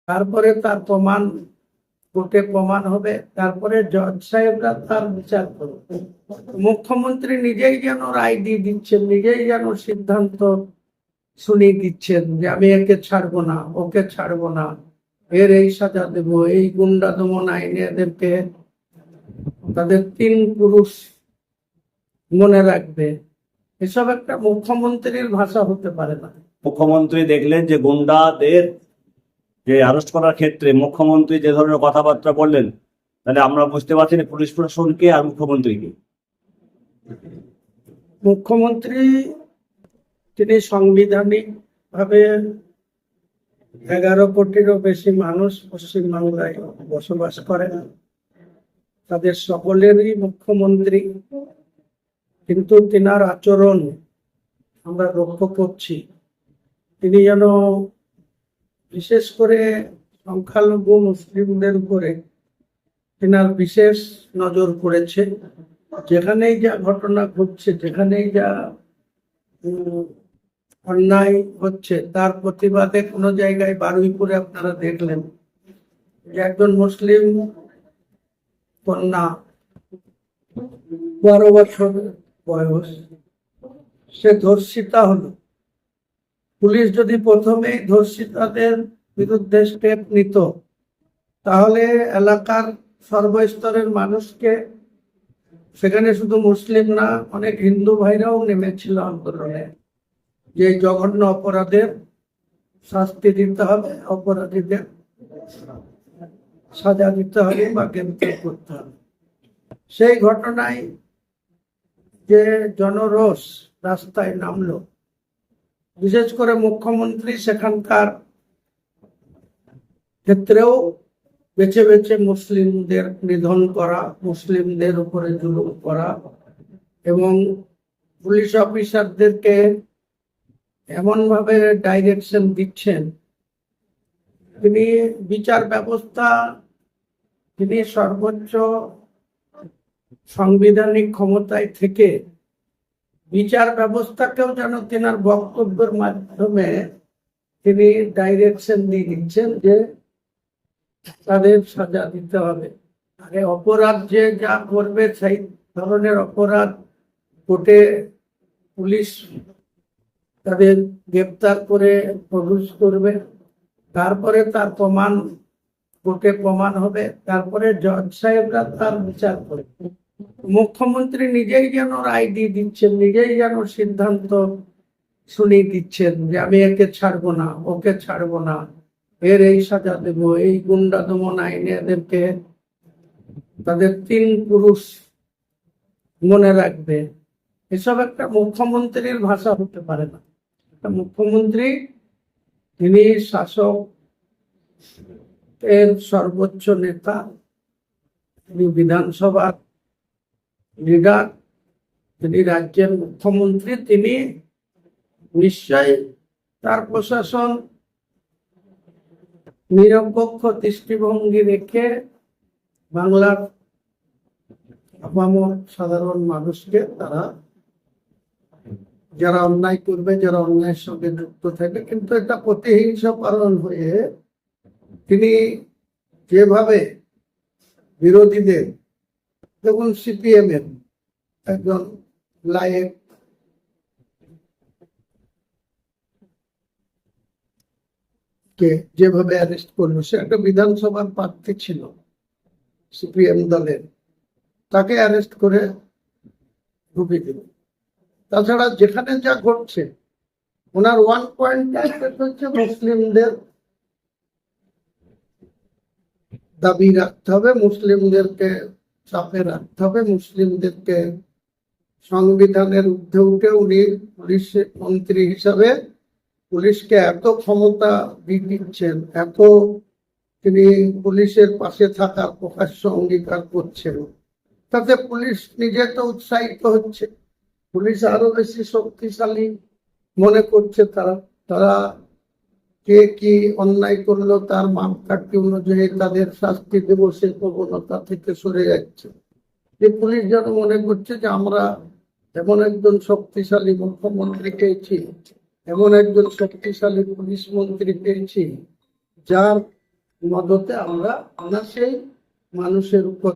তারপরে তার প্রমাণ কোর্টে প্রমাণ হবে, তারপরে জজ সাহেবরা তার বিচার করবে। মুখ্যমন্ত্রী নিজেই যেন রায় দিয়ে দিচ্ছেন, নিজেই যেন সিদ্ধান্ত শুনিয়ে দিচ্ছেন যে আমি একে ছাড়বো না, ওকে ছাড়বো না, এর এই সাজা দেব, এই গুন্ডা দমন আইনে এদেরকে তাদের 3 পুরুষ মনে রাখবে। এসব একটা মুখ্যমন্ত্রীর ভাষা হতে পারে না। মুখ্যমন্ত্রী দেখলেন যে গুন্ডাদের যে অ্যারেস্ট করার ক্ষেত্রে মুখ্যমন্ত্রী যে ধরনের কথাবার্তা বললেন, তাহলে আমরা বুঝতে পারছি না পুলিশ প্রশাসনকে আর মুখ্যমন্ত্রীকে। মুখ্যমন্ত্রী তিনি সাংবিধানিক ভাবে 11 কোটিরও বেশি মানুষ পশ্চিমবাংলায় বসবাস করেন, তাদের সকলেরই মুখ্যমন্ত্রী, কিন্তু তিনার আচরণ আমরা লক্ষ্য করছি তিনি যেন বিশেষ করে সংখ্যালঘু মুসলিমদের উপরে তিনার বিশেষ নজর পড়েছে। যেখানেই যা ঘটনা ঘটছে, যেখানেই যা অন্যায় হচ্ছে, তার প্রতিবাদে কোনো জায়গায় বারুইপুরে আপনারা দেখলেন যে একজন মুসলিম কন্যা 12 বছর বয়স, সে ধর্ষিতা হলো। পুলিশ যদি প্রথমেই ধর্ষিতাদের বিরুদ্ধে স্টেপ নিত, তাহলে এলাকার সর্বস্তরের মানুষকে, সেখানে শুধু মুসলিম না অনেক হিন্দু ভাইরাও নেমেছিল আন্দোলনে, যে জঘন্য অপরাধের শাস্তি দিতে হবে, অপরাধীদের সাজা দিতে হবে বা গ্রেপ্তার করতে হবে। সেই ঘটনায় যে জনরোষ রাস্তায় নামলো, বিশেষ করে মুখ্যমন্ত্রী সেখানকার ক্ষেত্রেও বেছে বেছে মুসলিমদের নিধন করা, মুসলিমদের উপরে জুলুম করা এবং পুলিশ অফিসারদেরকে এমন ভাবে ডাইরেকশন দিচ্ছেন, তিনি বিচার ব্যবস্থা, তিনি সর্বোচ্চ সাংবিধানিক ক্ষমতায় থেকে বিচার ব্যবস্থাকেও যেন তেনার বক্তব্যের মাধ্যমে তিনি ডাইরেকশন দিয়ে দিচ্ছেন যে তাদের সাজা দিতে হবে। আরে অপরাধ যে যা করবে সেই ধরনের অপরাধ কোর্টে পুলিশ তাদের গ্রেপ্তার করে প্রডিউস করবে, তারপরে তার প্রমাণ কোর্টে প্রমাণ হবে, তারপরে জজ সাহেবরা তার বিচার করবে। মুখ্যমন্ত্রী নিজেই যেন রায় দিয়ে দিচ্ছেন, নিজেই যেন সিদ্ধান্ত শুনিয়ে দিচ্ছেন যে আমি একে ছাড়বো না, ওকে ছাড়বো না, এর এই সাজা দেব, এই গুন্ডা দমন আইনে এদেরকে তাদের 3 পুরুষ মনে রাখবে। এসব একটা মুখ্যমন্ত্রীর ভাষা হতে পারে না। একটা মুখ্যমন্ত্রী তিনি শাসক এর সর্বোচ্চ নেতা, তিনি বিধানসভার লিডার, তিনি রাজ্যের মুখ্যমন্ত্রী, তিনি নিশ্চয়ই তার প্রশাসন নিরপেক্ষ দৃষ্টিভঙ্গি রেখে বাংলার আপামর সাধারণ মানুষকে, তারা যারা অন্যায় করবে, যারা অন্যায়ের সঙ্গে যুক্ত থাকবে, কিন্তু এটা প্রতিহিংসা পালন হয়ে তিনি যেভাবে বিরোধীদের, দেখুন সিপিএম এর একজন লায়েক কে যেভাবে অ্যারেস্ট করলো, সে একটা বিধানসভার প্রার্থী ছিল সিপিএম দলের, তাকে অ্যারেস্ট করে ঢুকিয়ে দিল। তাছাড়া যেখানে যা ঘটছে, ওনার 1 পয়েন্ট হচ্ছে মুসলিমদের দাবি রাখতে হবে, মুসলিমদেরকে চাপে রাখতে হবে, মুসলিমদেরকে সংবিধানের ঊর্ধ্বে উঠে উনি পুলিশ মন্ত্রী হিসাবে পুলিশকে এত ক্ষমতা দিচ্ছেন, এত তিনি পুলিশের পাশে থাকার প্রকাশ্য অঙ্গীকার করছেন, তাতে পুলিশ নিজে তো উৎসাহিত হচ্ছে, পুলিশ আরো বেশি শক্তিশালী মনে করছে। তারা কে কি অন্যায় করলো তার মাপকাঠি অনুযায়ী তাদের শাস্তি দেব, সে প্রবণতা থেকে সরে যাচ্ছে। যে পুলিশ যেন মনে করছে যে আমরা এমন একজন শক্তিশালী মুখ্যমন্ত্রী পেয়েছি, এমন একজন শক্তিশালী পুলিশ মন্ত্রী পেয়েছি, যার মদতে আমরা সেই মানুষের উপর